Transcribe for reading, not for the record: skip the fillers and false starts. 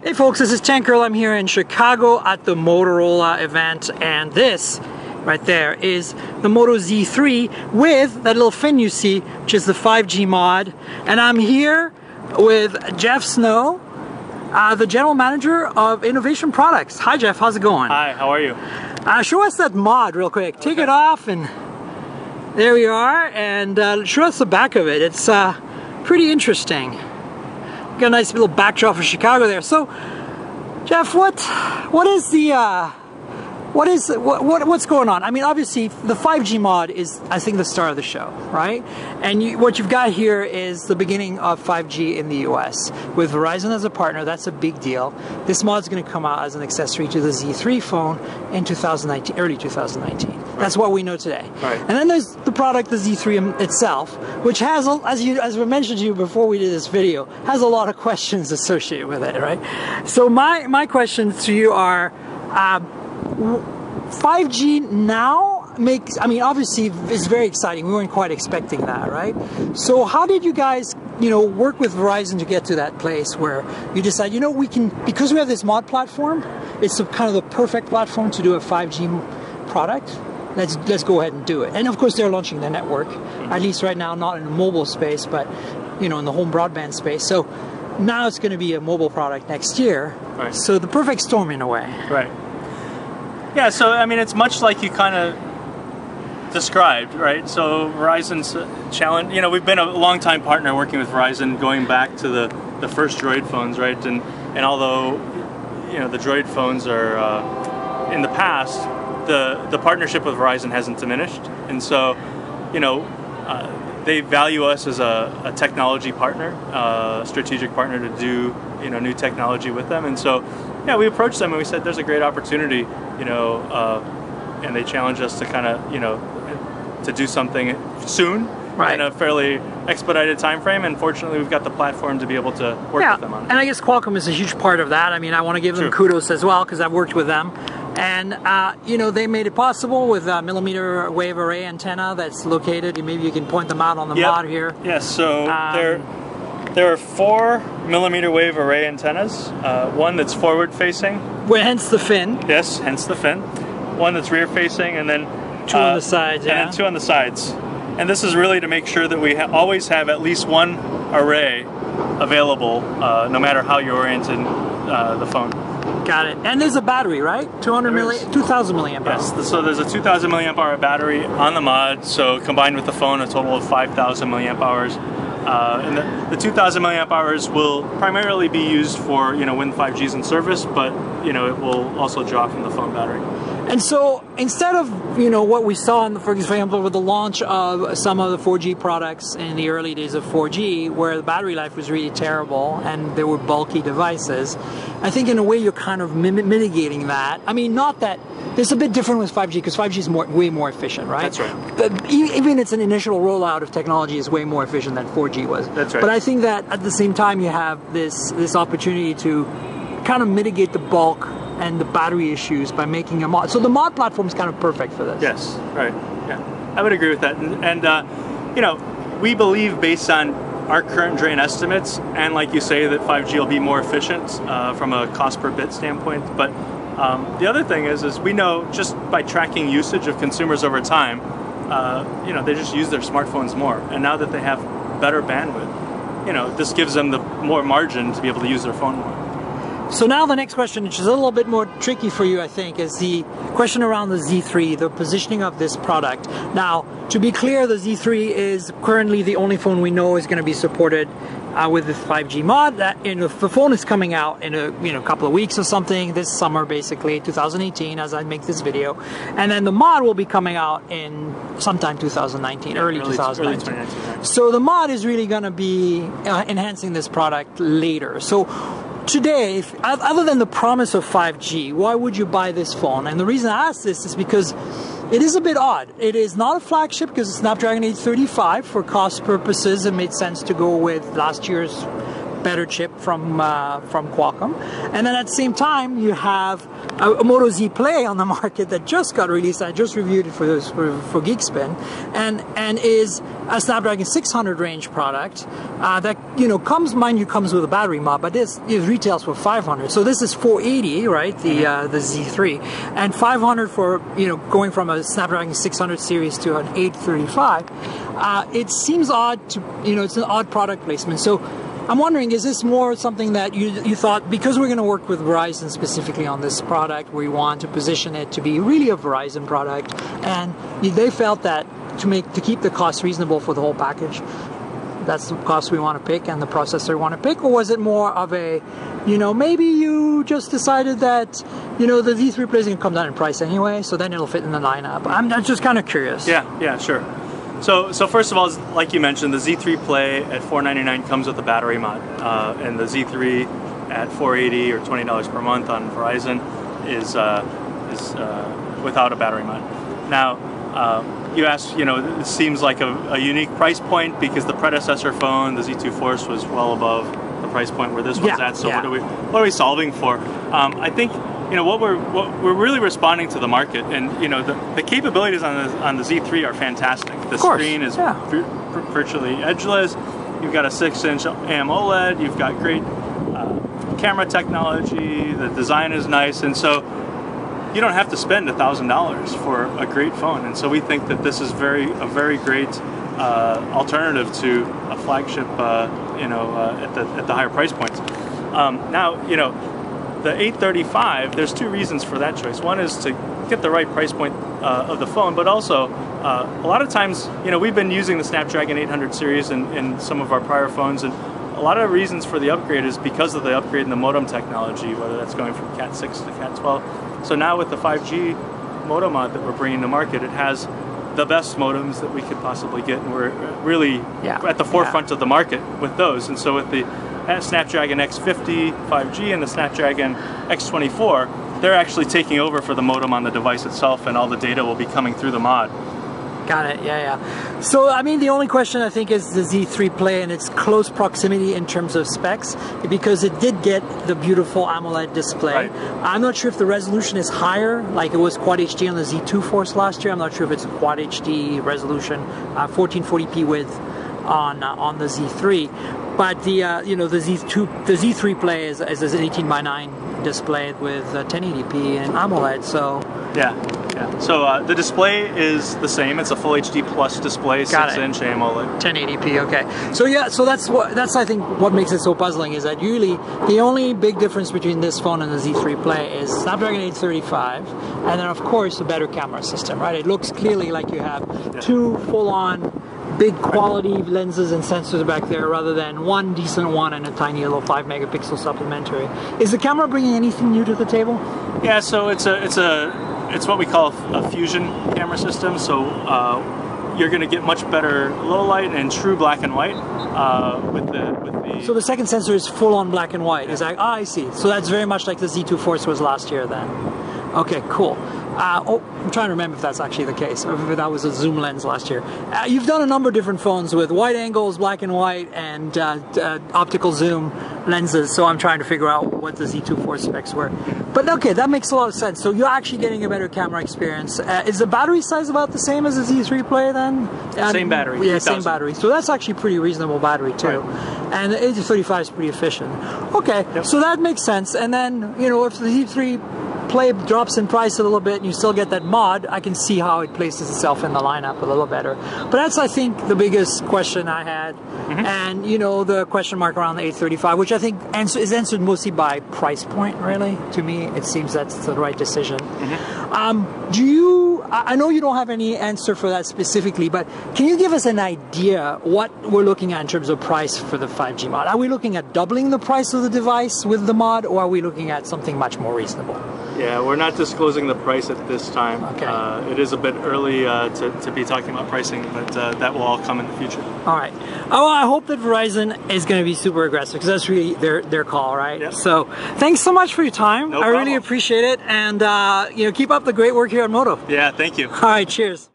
Hey folks, this is Tank Girl. I'm here in Chicago at the Motorola event, and this right there is the Moto Z3 with that little fin you see, which is the 5G mod. And I'm here with Jeff Snow, the General Manager of Innovation Products. Hi Jeff, how's it going? Hi, how are you? Show us that mod real quick. Take it off, and there we are, and show us the back of it. It's pretty interesting. Got a nice little backdrop of Chicago there. So, Jeff, what's going on? I mean, obviously, the 5G mod is, I think, the star of the show, right? And what you've got here is the beginning of 5G in the US. With Verizon as a partner, that's a big deal. This mod is going to come out as an accessory to the Z3 phone in 2019, early 2019. Right. That's what we know today. Right. And then there's the product, the Z3 itself, which has, as we mentioned to you before we did this video, has a lot of questions associated with it, right? So my questions to you are, 5G now makes, I mean, obviously it's very exciting. We weren't quite expecting that, right? So how did you guys, work with Verizon to get to that place where you decide, we can, because we have this mod platform, it's kind of the perfect platform to do a 5G product. Let's go ahead and do it. And of course they're launching their network, at least right now, not in the mobile space, but in the home broadband space. So now it's going to be a mobile product next year. Right. So the perfect storm in a way. Right. Yeah, so I mean, it's much like you kind of described, right? So Verizon's challenge, we've been a long-time partner working with Verizon going back to the first Droid phones, right? And although, the Droid phones are in the past, the partnership with Verizon hasn't diminished. And so, they value us as a technology partner, strategic partner to do, new technology with them. And so, yeah, we approached them and we said, there's a great opportunity, and they challenged us to kind of, to do something soon, right, in a fairly expedited time frame. And fortunately, we've got the platform to be able to work with them on it. And I guess Qualcomm is a huge part of that. I mean, I want to give them kudos as well, because I've worked with them. And, they made it possible with a millimeter wave array antenna that's located. Maybe you can point them out on the mod here. Yes, so there are 4 millimeter wave array antennas. One that's forward facing. Well, hence the fin. Yes, hence the fin. One that's rear facing, and then 2 on the sides. And then 2 on the sides. And this is really to make sure that we always have at least one array available, no matter how you oriented the phone. Got it. And there's a battery, right? 2,000 milliamp hours. Yes, so there's a 2,000 milliamp hour battery on the mod, so combined with the phone, a total of 5,000 milliamp hours. And the 2,000 milliamp hours will primarily be used for, when 5G is in service, but, it will also draw from the phone battery. And so instead of, what we saw, for example, with the launch of some of the 4G products in the early days of 4G, where the battery life was really terrible and there were bulky devices, I think in a way you're kind of mitigating that. I mean, not that, it's a bit different with 5G because 5G is way more efficient, right? That's right. But even its an initial rollout of technology is way more efficient than 4G was. That's right. But I think that at the same time you have this opportunity to kind of mitigate the bulk and the battery issues by making a mod. So the mod platform is kind of perfect for this. Yes, right. Yeah, I would agree with that. And we believe based on our current drain estimates, and like you say, that 5G will be more efficient from a cost per bit standpoint. But the other thing is we know just by tracking usage of consumers over time, they just use their smartphones more. And now that they have better bandwidth, this gives them the more margin to be able to use their phone more. So now the next question, which is a little bit more tricky for you, I think, is the question around the Z3, the positioning of this product. Now, to be clear, the Z3 is currently the only phone we know is going to be supported with this 5G mod. The phone is coming out in a couple of weeks or something, this summer basically, 2018, as I make this video. And then the mod will be coming out in sometime 2019, early 2019. Early 2019. So the mod is really going to be enhancing this product later. So today, other than the promise of 5G, why would you buy this phone? And the reason I ask this is because it is a bit odd. It is not a flagship because it's Snapdragon 835. For cost purposes, it made sense to go with last year's better chip from Qualcomm. And then at the same time, you have a Moto Z Play on the market that just got released. I just reviewed it for Geekspin, and is a Snapdragon 600 range product that comes with a battery mod, but this retails for 500. So this is 480, right? The Z3, and 500 for going from a Snapdragon 600 series to an 835. It seems odd to it's an odd product placement. So I'm wondering, is this more something that you thought, because we're going to work with Verizon specifically on this product, we want to position it to be really a Verizon product, and they felt that to keep the cost reasonable for the whole package, that's the cost we want to pick and the processor we want to pick? Or was it more of a, maybe you just decided that, the Z3 Play is going to come down in price anyway, so then it'll fit in the lineup? I'm just kind of curious. Yeah, sure. So first of all, like you mentioned, the Z3 Play at $499 comes with a battery mod, and the Z3 at $480 or $20 per month on Verizon is without a battery mod. Now, you asked, it seems like a unique price point because the predecessor phone, the Z2 Force, was well above the price point where this one's at. So what are we solving for? I think what we're really responding to the market, and the capabilities on the Z3 are fantastic. The screen is virtually edgeless. You've got a 6-inch AMOLED. You've got great camera technology. The design is nice, and so you don't have to spend $1,000 for a great phone. And so we think that this is a very great alternative to a flagship, at the higher price points. Now, the 835, there's two reasons for that choice. One is to get the right price point of the phone, but also a lot of times, we've been using the Snapdragon 800 series in some of our prior phones, and a lot of reasons for the upgrade is because of the upgrade in the modem technology, whether that's going from Cat 6 to Cat 12. So now with the 5G modem mod that we're bringing to market, it has the best modems that we could possibly get, and we're really at the forefront of the market with those. And so with the Snapdragon X50 5G and the Snapdragon X24, they're actually taking over for the modem on the device itself, and all the data will be coming through the mod. Got it, yeah. So, I mean, the only question I think is the Z3 Play and its close proximity in terms of specs, because it did get the beautiful AMOLED display. Right. I'm not sure if the resolution is higher, like it was Quad HD on the Z2 Force last year. I'm not sure if it's Quad HD resolution, 1440p width on the Z3. But the the Z3 Play is an 18:9 display with 1080p and AMOLED. So yeah. So the display is the same. It's a Full HD Plus display, 6-inch AMOLED, 1080p. Okay. So that's I think what makes it so puzzling is that really the only big difference between this phone and the Z3 Play is Snapdragon 835, and then of course the better camera system. Right? It looks clearly like you have two full-on big quality lenses and sensors back there rather than one decent one and a tiny little 5-megapixel supplementary. Is the camera bringing anything new to the table? Yeah, so it's what we call a fusion camera system. So you're going to get much better low light and true black and white with the. So the second sensor is full on black and white. Is that? I see. So that's very much like the Z2 Force was last year then. Okay, cool. I'm trying to remember if that's actually the case, or if that was a zoom lens last year. You've done a number of different phones with wide angles, black and white, and optical zoom lenses, so I'm trying to figure out what the Z2 Force specs were. But okay, that makes a lot of sense. So you're actually getting a better camera experience. Is the battery size about the same as the Z3 Play then? Same battery. Yeah, same battery. So that's actually pretty reasonable battery too. Right. And the 835 is pretty efficient. Okay, so that makes sense. And then, if the Z3 Play drops in price a little bit and you still get that mod, I can see how it places itself in the lineup a little better. But that's, I think, the biggest question I had. And, the question mark around the 835, which I think is answered mostly by price point, really. To me, it seems that's the right decision. I know you don't have any answer for that specifically, but can you give us an idea what we're looking at in terms of price for the 5G mod? Are we looking at doubling the price of the device with the mod, or are we looking at something much more reasonable? Yeah, we're not disclosing the price at this time. Okay. It is a bit early to be talking about pricing, but that will all come in the future. All right. Oh, I hope that Verizon is going to be super aggressive, because that's really their call, right? Yep. So thanks so much for your time. No problem. I really appreciate it, and keep up the great work here at Moto. Yeah, thank you. All right, cheers.